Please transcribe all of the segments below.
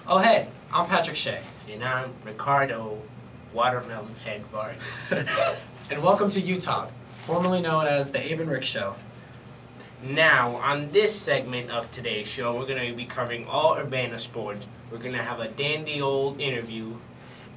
Oh, hey, I'm Patrick Shea. And I'm Ricardo Watermelon Head Vargas. And welcome to Utah, formerly known as the Abe Ric Show. Now, on this segment of today's show, we're going to be covering all Urbana sports. We're going to have a dandy old interview,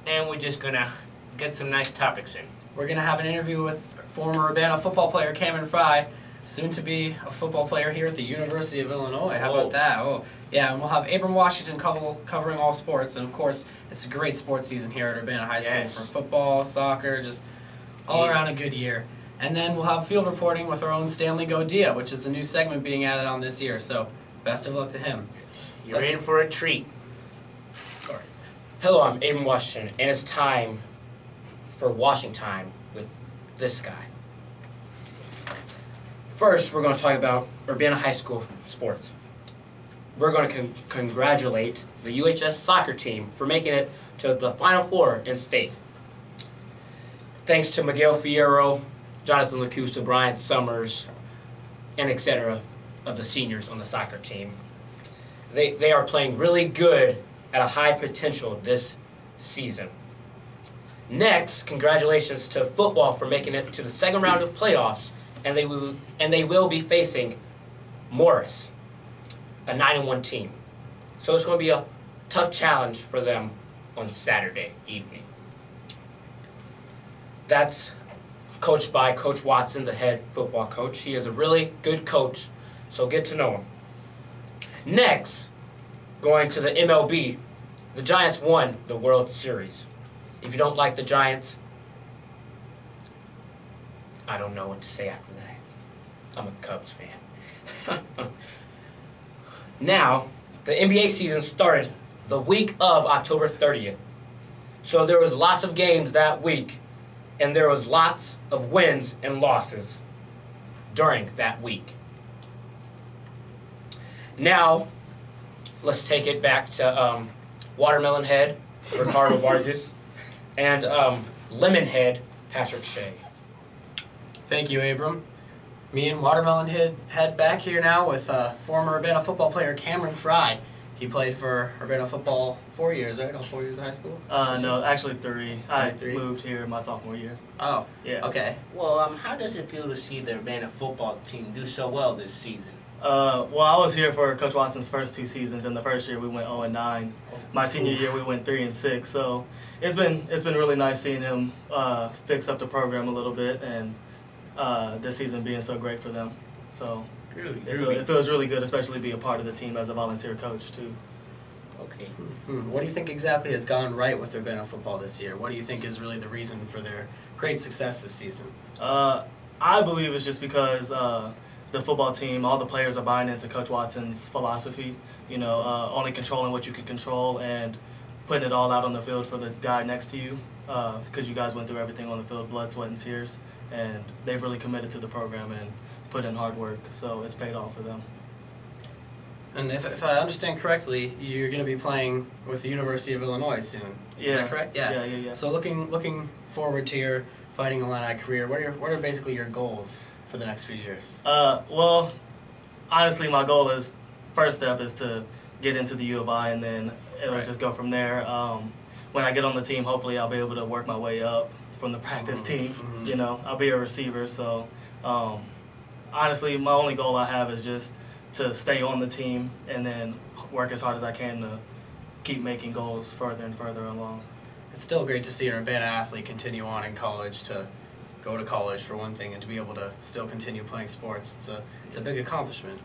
and we're just going to get some nice topics in. We're going to have an interview with former Urbana football player Cameron Fry, soon to be a football player here at the University of Illinois. How about that? Oh, yeah, and we'll have Abram Washington covering all sports, and of course, it's a great sports season here at Urbana High School for football, soccer, just all around a good year. And then we'll have field reporting with our own Stanley Godia, which is a new segment being added on this year. So, best of luck to him. You're in for a treat. Hello, I'm Abe Washington, and it's time for washing time with this guy. First, we're going to talk about Urbana High School sports. We're going to congratulate the UHS soccer team for making it to the Final Four in state. Thanks to Miguel Fierro, Jonathan Lacusta, Brian Summers, and etc. of the seniors on the soccer team. They are playing really good at a high potential this season. Next, congratulations to football for making it to the second round of playoffs, and they will be facing Morris, a 9-1 team. So it's going to be a tough challenge for them on Saturday evening. That's coached by Coach Watson, the head football coach. He is a really good coach, so get to know him. Next, going to the MLB, the Giants won the World Series. If you don't like the Giants, I don't know what to say after that. I'm a Cubs fan. Now, the NBA season started the week of October 30th. So there was lots of games that week, and there was lots of wins and losses during that week. Now, let's take it back to Watermelon Head, Ricardo Vargas, and Lemon Head, Patrick Shea. Thank you, Abram. Me and Watermelon Head back here now with former Urbana football player Cameron Fry. He played for Urbana football 4 years, right? All 4 years of high school? No, actually 3. I moved here my sophomore year. Oh, yeah. Okay. Well, how does it feel to see the Urbana football team do so well this season? Well, I was here for Coach Watson's first 2 seasons, and the first year we went 0-9. My senior year we went 3-6. So it's been really nice seeing him fix up the program a little bit, and this season being so great for them. So it feels really good, especially to be a part of the team as a volunteer coach too. Okay. What do you think exactly has gone right with Urbana football this year? What do you think is really the reason for their great success this season? I believe it's just because the football team, all the players are buying into Coach Watson's philosophy. You know, only controlling what you can control and putting it all out on the field for the guy next to you. Because you guys went through everything on the field, blood, sweat, and tears, and they've really committed to the program and put in hard work. So it's paid off for them. And if I understand correctly, you're going to be playing with the University of Illinois soon. Yeah. Is that correct? Yeah. So looking forward to your Fighting Illini career, what are basically your goals for the next few years? Well, honestly, my goal is, first step is to get into the U of I, and then it'll just go from there. When I get on the team, hopefully I'll be able to work my way up from the practice team. You know, I'll be a receiver. So honestly, my only goal I have is just to stay on the team and then work as hard as I can to keep making goals further and further along. It's still great to see an Urbana athlete continue on in college, to go to college for one thing, and to be able to still continue playing sports. It's a big accomplishment.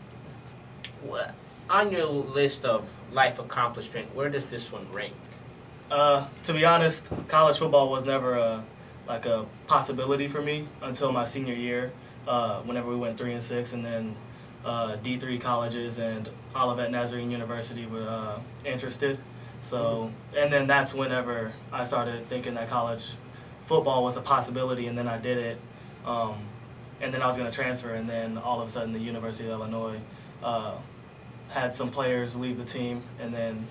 What, on your list of life accomplishment, where does this one rank? To be honest, college football was never a possibility for me until my senior year, whenever we went 3-6, and then D3 colleges and Olivet Nazarene University were interested. So, and then that's whenever I started thinking that college football was a possibility, and then I did it, and then I was going to transfer, and then all of a sudden the University of Illinois had some players leave the team, and then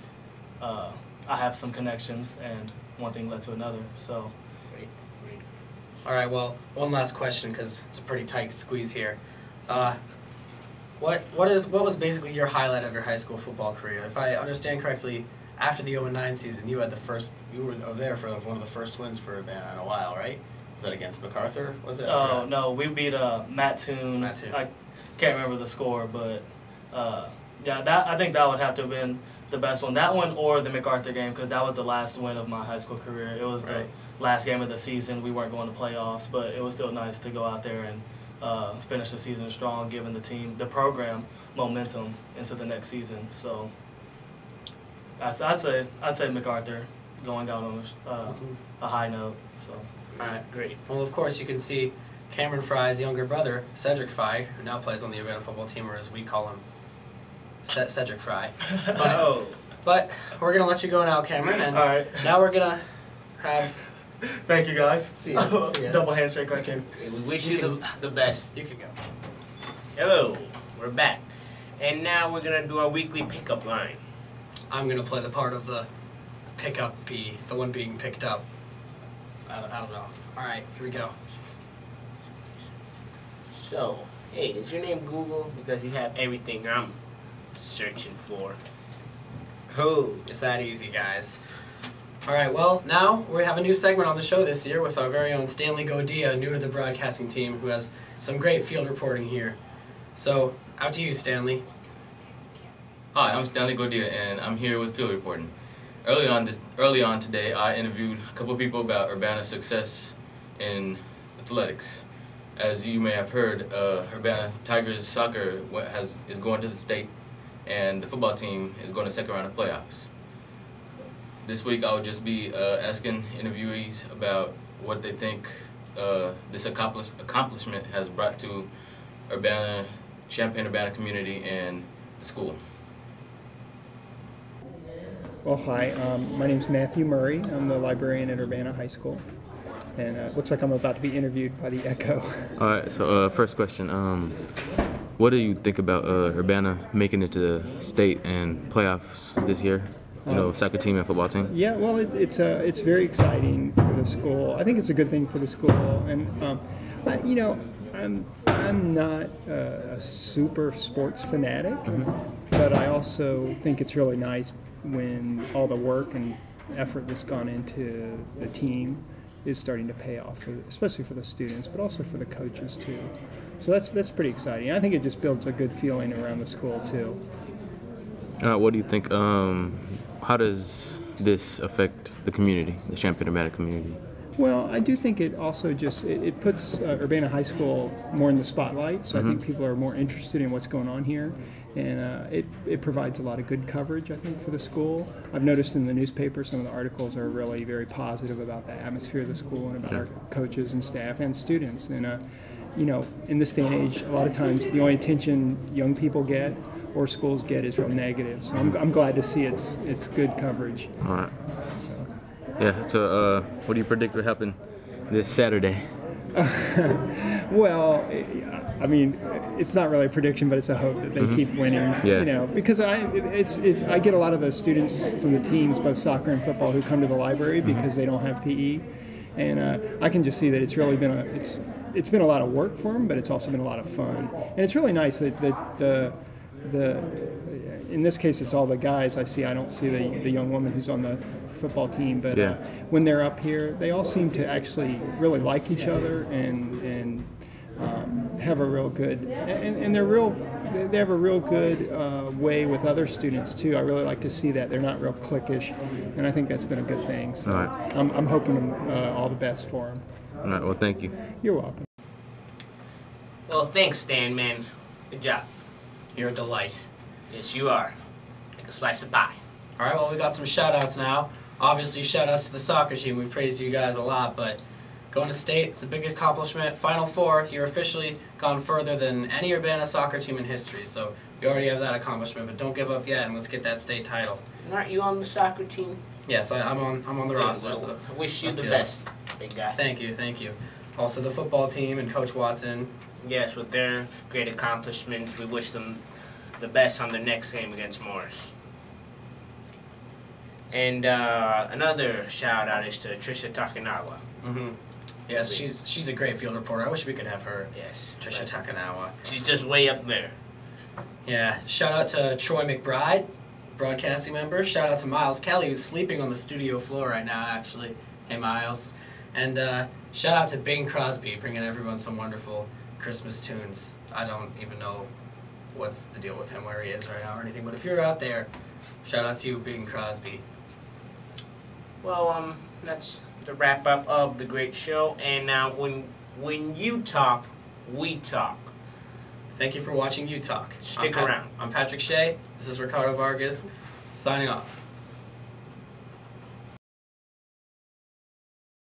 I have some connections, and one thing led to another. So. Great. All right. Well, one last question, because it's a pretty tight squeeze here. what was basically your highlight of your high school football career? If I understand correctly, after the 0-9 season, you were there for one of the first wins for Urbana in a while, right? Was that against MacArthur? Was it? Oh no, we beat Mattoon. Mattoon. I can't remember the score, but yeah, I think that would have to have been the best one. That one or the MacArthur game, because that was the last win of my high school career. It was the last game of the season. We weren't going to playoffs, but it was still nice to go out there and finish the season strong, giving the program momentum into the next season. So I'd say MacArthur going out on a high note. So. All right, great. Well, of course, you can see Cameron Fry's younger brother, Cedric Fry, who now plays on the Urbana football team, or as we call him, Cedric Fry. But we're going to let you go now, Cameron. And all right. Now we're going to have... Thank you, guys. See ya. Double handshake right here. We wish you the best. You can go. Hello, we're back. And now we're going to do our weekly pickup line. I'm going to play the part of the pickup-y, the one being picked up. I don't know. All right, here we go. So, hey, is your name Google? Because you have everything I'm searching for. Oh, it's that easy, guys. All right, well, now we have a new segment on the show this year with our very own Stanley Godia, new to the broadcasting team, who has some great field reporting here. So, out to you, Stanley. Hi, I'm Stanley Godia, and I'm here with field reporting. Early on today, I interviewed a couple people about Urbana's success in athletics. As you may have heard, Urbana Tigers soccer is going to the state, and the football team is going to second round of playoffs. This week, I will just be asking interviewees about what they think this accomplishment has brought to Champaign-Urbana community and the school. Well, hi, my name is Matthew Murray. I'm the librarian at Urbana High School, and it looks like I'm about to be interviewed by the Echo. All right, so first question, what do you think about Urbana making it to the state and playoffs this year? You know, soccer team and football team? Yeah, well, it's very exciting for the school. I think it's a good thing for the school, and you know, I'm not a super sports fanatic, but I also think it's really nice when all the work and effort that's gone into the team is starting to pay off, especially for the students, but also for the coaches too. So that's pretty exciting. I think it just builds a good feeling around the school too. What do you think? How does this affect the community, the Champaign-Urbana community? Well, I do think it also just it puts Urbana High School more in the spotlight. So I think people are more interested in what's going on here, and it provides a lot of good coverage, I think, for the school. I've noticed in the newspaper some of the articles are really very positive about the atmosphere of the school and about our coaches and staff and students. And you know, in this day and age, a lot of times the only attention young people get or schools get is real negative. So I'm glad to see it's good coverage. All right. Yeah, so what do you predict will happen this Saturday? Well, I mean, it's not really a prediction, but it's a hope that they keep winning. Yeah. You know, because I get a lot of the students from the teams, both soccer and football, who come to the library because they don't have PE, and I can just see that it's really been it's been a lot of work for them, but it's also been a lot of fun, and it's really nice that in this case it's all the guys I see. I don't see the young woman who's on the football team, but when they're up here, they all seem to actually really like each other and have a real good and they have a real good way with other students too. I really like to see that they're not real cliquish, and I think that's been a good thing. So I'm hoping all the best for them. All right. Well, thank you. You're welcome. Well, thanks, Stan, man. Good job. You're a delight. Yes, you are. Like a slice of pie. All right, well, we got some shout-outs now. Obviously, shout-outs to the soccer team. We've praised you guys a lot, but going to state, it's a big accomplishment. Final Four, you're officially gone further than any Urbana soccer team in history, so you already have that accomplishment, but don't give up yet, and let's get that state title. And aren't you on the soccer team? Yes, I'm on the roster. So I wish you the best, big guy. Thank you, thank you. Also, the football team and Coach Watson. Yes, with their great accomplishments, we wish them the best on their next game against Morris. And another shout out is to Trisha Takanawa. Yes, she's a great field reporter. I wish we could have her. Yes, Trisha Takanawa. She's just way up there. Yeah, shout out to Troy McBride, broadcasting member. Shout out to Miles Kelly, who's sleeping on the studio floor right now, actually. Hey, Miles. And shout out to Bing Crosby, bringing everyone some wonderful Christmas tunes. I don't even know what's the deal with him, where he is right now or anything, but if you're out there, shout out to you, Bing Crosby. Well, that's the wrap up of the great show. And now, when you talk, we talk. Thank you for watching You Talk. Stick around. I'm Patrick Shea. This is Ricardo Vargas, signing off.